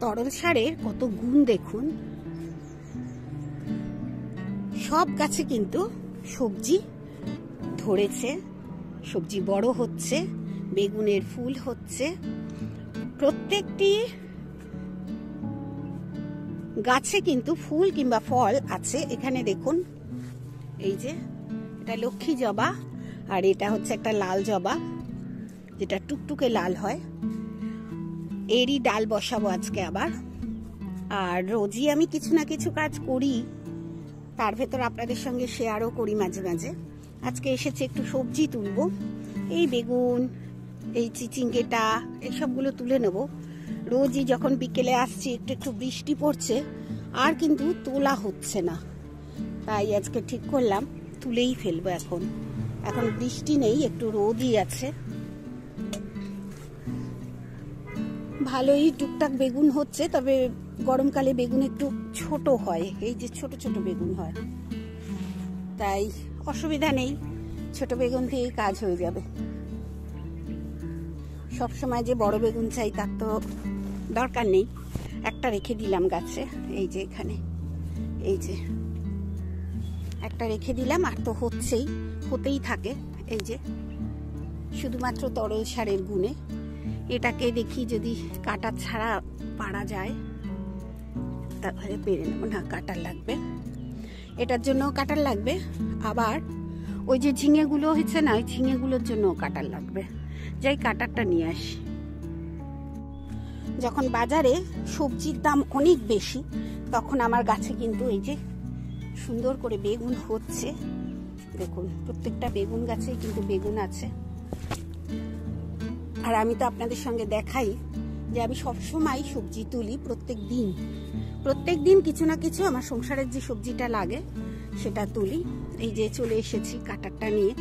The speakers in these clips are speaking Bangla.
তরল সারের কত গুণ দেখুন। সব গাছে কিন্তু সবজি ধরেছে, সবজি বড় হচ্ছে, বেগুনের ফুল হচ্ছে। প্রত্যেকটি গাছে কিন্তু ফুল কিংবা ফল আছে। এখানে দেখুন, এই যে এটা লক্ষ্মী জবা, আর এটা হচ্ছে একটা লাল জবা, যেটা টুকটুকে লাল হয়। এরই ডাল বসাবো আজকে আবার। আর রোজই আমি কিছু না কিছু কাজ করি, তার ভেতর আপনাদের সঙ্গে শেয়ারও করি মাঝে মাঝে। আজকে এসেছে একটু সবজি তুলবো, এই বেগুন, এই চিচিঙ্গেটা, এসবগুলো তুলে নেব। রোজই যখন বিকেলে আসছি একটু একটু বৃষ্টি পড়ছে, আর কিন্তু তোলা হচ্ছে না, তাই আজকে ঠিক করলাম তুলেই ফেলবো। এখন বৃষ্টি নেই, একটু রোদই আছে। ভালোই টুকটাক বেগুন হচ্ছে, তবে গরমকালে বেগুন একটু ছোট হয়, এই যে ছোট ছোট বেগুন হয়, তাই অসুবিধা নেই, ছোট বেগুন দিয়ে কাজ হয়ে যাবে। সবসময় যে বড় বেগুন চাই তার তো দরকার নেই। একটা রেখে দিলাম গাছে, এই যে এখানে, এই যে একটা রেখে দিলাম, আর তো হতেই থাকে। এই যে শুধুমাত্র তরল সারের গুণে। এটাকে দেখি যদি কাটা ছাড়া পারা যায়, তাহলে পেরে নেব। না, কাটার লাগবে, এটার জন্য কাটার লাগবে। আবার ওই যে ঝিঙেগুলো হচ্ছে না, ওই ঝিঙেগুলোর জন্য কাটার লাগবে। যাই কাটারটা নিয়ে আসি। যখন বাজারে সবজির দাম অনেক বেশি, তখন আমার গাছে কিন্তু এই যে সুন্দর করে বেগুন হচ্ছে। দেখুন, প্রত্যেকটা বেগুন গাছে কিন্তু বেগুন আছে। আর আমি তো আপনাদের সঙ্গে দেখাই যে আমি সবসময় সবজি তুলি, প্রত্যেক দিন কিছু না কিছু আমার সংসারের যে সবজিটা লাগে সেটা তুলি। এই যে চলে এসেছি কাটারটা নিয়ে,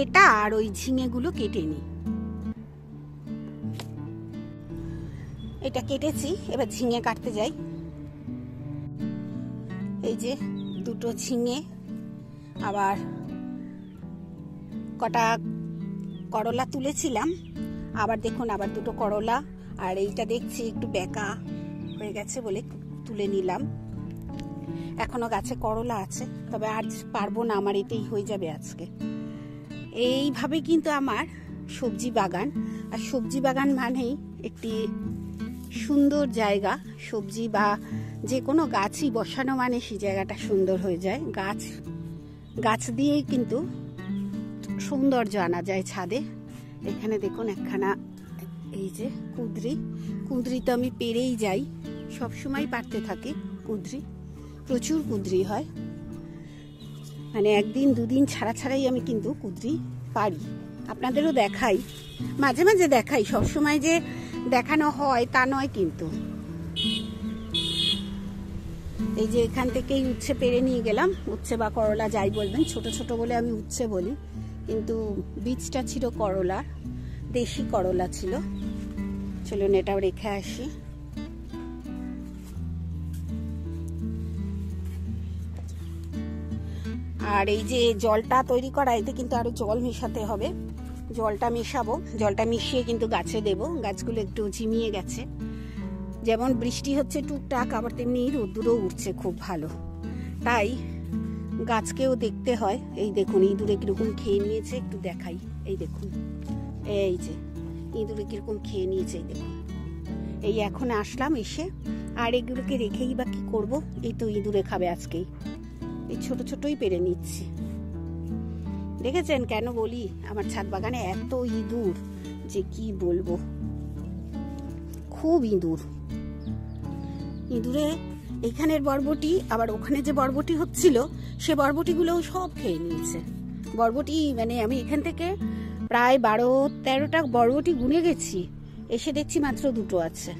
এটা আর ওই ঝিঙেগুলো কেটে নিই। এটা কেটেছি, এবার ঝিঙে কাটতে যাই। এই যে দুটো ঝিঙে, আবার কটা করলা তুলেছিলাম, আবার দেখুন আবার দুটো করলা। আর এইটা দেখছি একটু বেঁকা হয়ে গেছে বলে তুলে নিলাম। এখনো গাছে করলা আছে, তবে আজ পারবো না, আমার এটাই হয়ে যাবে আজকে। এইভাবে কিন্তু আমার সবজি বাগান। আর সবজি বাগান মানেই একটি সুন্দর জায়গা। সবজি বা যে কোনো গাছই বসানো মানে সেই জায়গাটা সুন্দর হয়ে যায়। গাছ দিয়েই কিন্তু সৌন্দর্য আনা যায় ছাদে। এখানে দেখুন একখানা, এই যে কুঁদরি তো আমি পেরেই যাই, সবসময় পারতে থাকি। প্রচুর কুঁদরি হয়, মানে একদিন দুদিন ছাড়াই আমি কিন্তু কুঁদরি পারি। আপনাদেরও দেখাই, মাঝে মাঝে দেখাই, সবসময় যে দেখানো হয় তা নয় কিন্তু। এই যে এখান থেকেই উচ্ছে পেরে নিয়ে গেলাম, উচ্ছে বা করলা যাই বলবেন, ছোট ছোট বলে আমি উচ্ছে বলি, কিন্তু বীজটা ছিল করলার, দেশি করলা ছিল। চলুন এটাও রেখে আসি। আর এই যে জলটা তৈরি করা, এতে কিন্তু আরো জল মেশাতে হবে। জলটা মেশাবো, জলটা মিশিয়ে কিন্তু গাছে দেব। গাছগুলো একটু ঝিমিয়ে গেছে, যেমন বৃষ্টি হচ্ছে টুকটাক, আবার তেমনি রোদ্দুরও উঠছে খুব ভালো, তাই গাছকেও দেখতে হয়। এই দেখুন ইঁদুরে কিরকম খেয়ে নিয়েছে, একটু দেখাই। এই দেখুন, এই যে ইঁদুরে কিরকম খেয়ে নিয়েছে, এই দেখুন। এই এখন আসলাম এসে, আর এগুলোকে রেখেই বা কি করবো, এই তো ইঁদুরে খাবে আজকেই। এই ছোট ছোটই পেরে নিচ্ছি। দেখেছেন কেন বলি, আমার ছাদ বাগানে এত ইঁদুর যে কি বলবো, খুব ইঁদুরে এখানের বরবটি, আবার ওখানে যে বরবটি হচ্ছিল সে বরবটিগুলোও সব খেয়ে নিয়েছে। বরবটি মানে আমি এখান থেকে প্রায় 12-13টা বরবটি গুনে গেছি, এসে দেখছি মাত্র 2টো আছে।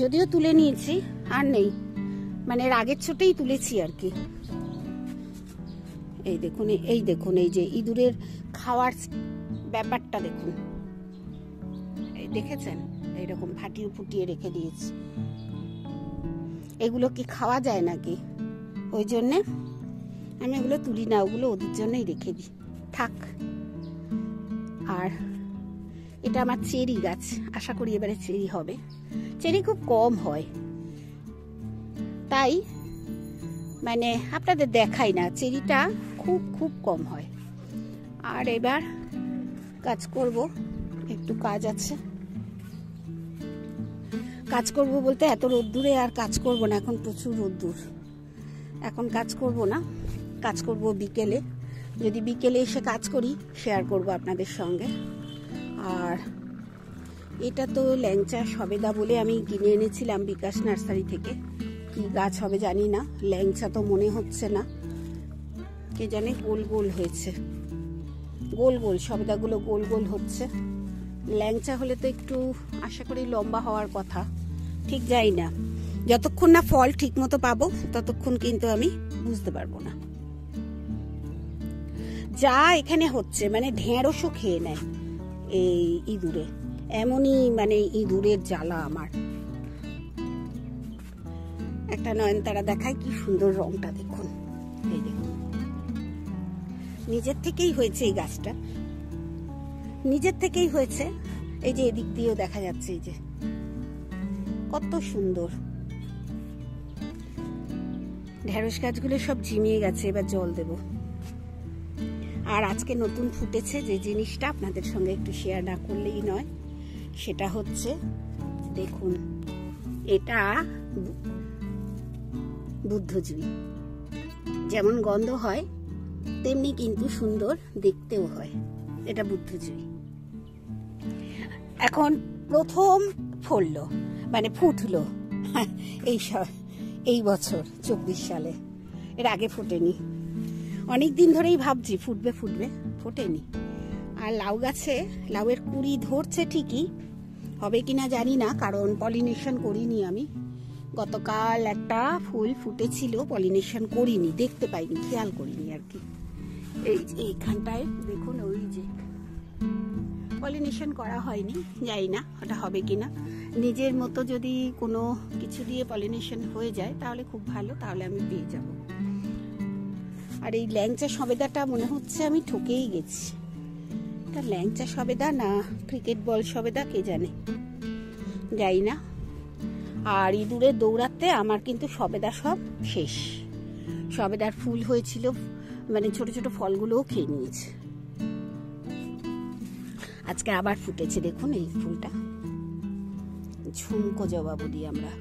যদিও তুলে নিয়েছি, আর নেই, মানে রাগের ছোটেই তুলেছি আর কি। এই দেখুন এই যে ইঁদুরের খাওয়ার ব্যাপারটা দেখুন, এই দেখেছেন, এইরকম ফুটিয়ে রেখে দিয়েছি। এগুলো কি খাওয়া যায় নাকি? ওই জন্যে আমি এগুলো তুলি না, ওগুলো ওদের জন্যই রেখে দিই, থাক। আর এটা আমার চেরি গাছ, আশা করি এবারে চেরি হবে। চেরি খুব কম হয়, তাই মানে আপনাদের দেখাই না, চেরিটা খুব খুব কম হয়। আর এবার কাজ করব, একটু কাজ আছে। কাজ করব বলতে এত রোদ্দুরে আর কাজ করব না, এখন প্রচুর রোদ্দুর, এখন কাজ করব না, কাজ করব বিকেলে। যদি বিকেলে এসে কাজ করি শেয়ার করব আপনাদের সঙ্গে। আর এটা তো ল্যাংচা সবেদা বলে আমি কিনে এনেছিলাম বিকাশ নার্সারি থেকে, কি গাছ হবে জানি না, ল্যাংচা তো মনে হচ্ছে না, কে জানে। গোল গোল হয়েছে, গোল গোল সবেদাগুলো গোল গোল হচ্ছে। ল্যাংচা হলে তো একটু আশা করি লম্বা হওয়ার কথা, ঠিক যাই না। যতক্ষণ না ফল ঠিক মতো পাবো ততক্ষণ কিন্তু আমি বুঝতে পারবো না। যা এখানে হচ্ছে মানে ঢেঁড়সও খেয়ে নেয় এই ইঁদুরে, এমনই মানে ইঁদুরের জ্বালা আমার। একটা নয়নতারা দেখায়, কি সুন্দর রংটা দেখুন, এই দেখুন। নিজের থেকেই হয়েছে এই গাছটা, নিজের থেকেই হয়েছে। এই যে এদিক দিয়েও দেখা যাচ্ছে, এই যে কত সুন্দর। ঢেঁড়স গাছগুলো সব ঝিমিয়ে গেছে, এবার জল দেব। আর আজকে নতুন ফুটেছে যে জিনিসটা আপনাদের সঙ্গে একটু শেয়ার না করলেই নয়, সেটা হচ্ছে দেখুন, এটা বুদ্ধজুঁই। যেমন গন্ধ হয় তেমনি কিন্তু সুন্দর দেখতেও হয়, এটা বুদ্ধজুঁই। এখন প্রথম ফললো মানে ফুটলো এই বছর 24 সালে, এর আগে ফোটেনি। অনেক দিন ধরেই ভাবছি ফুটবে ফুটবে, ফোটেনি। আর লাউ গাছে লাউয়ের কুড়ি ধরছে ঠিকই, হবে কিনা জানি না, কারণ পলিনেশন করিনি আমি। গতকাল একটা ফুল ফুটেছিল, পলিনেশন করিনি, দেখতে পাইনি, খেয়াল করিনি আর কি। এই যে এইখানটায় দেখুন, ওই যে পলিনেশন করা হয়নি, জানি না ওটা হবে কিনা। নিজের মতো যদি কোনো কিছু দিয়ে পলিনেশন হয়ে যায় তাহলে খুব ভালো, তাহলে আমি পেয়ে যাব। আর এই ল্যাংচা সবেদাটা মনে হচ্ছে আমি ঠকেই গেছি, এটা ল্যাংচা সবেদা না ক্রিকেট বল সবেদা কে জানে, যাই না। আর ইঁদুরে দৌড়াতে আমার কিন্তু সবেদা সব শেষ। সবেদার ফুল হয়েছিল, মানে ছোট ছোট ফলগুলোও খেয়ে নিয়েছে। আজকে আবার ফুটেছে, দেখুন এই ফুলটা, ঝুমকো জবা বলি আমরা।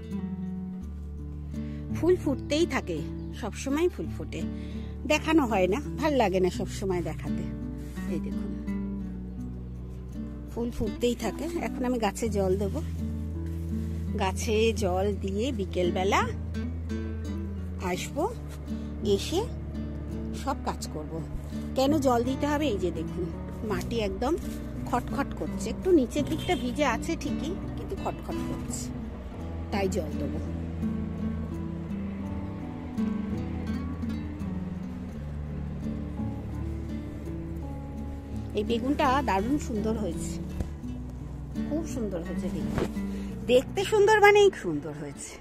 ফুল ফুটতেই থাকে, সবসময় ফুল ফোটে, দেখানো হয় না, ভাল লাগে না সবসময় দেখাতে। এই দেখুন ফুল ফুটতেই থাকে। এখন আমি গাছে জল দেব, গাছে জল দিয়ে বিকেলবেলা আসবো, এসে সব কাজ করব। কেন জল দিতে হবে, এই যে দেখুন মাটি একদম খটখট করছে, একটু নিচের দিকটা ভিজে আছে ঠিকই, কিন্তু খটখট করছে, তাই জল দেবো। এই বেগুনটা দারুণ সুন্দর হয়েছে, খুব সুন্দর হয়েছে, দেখতে সুন্দর মানেই সুন্দর হয়েছে।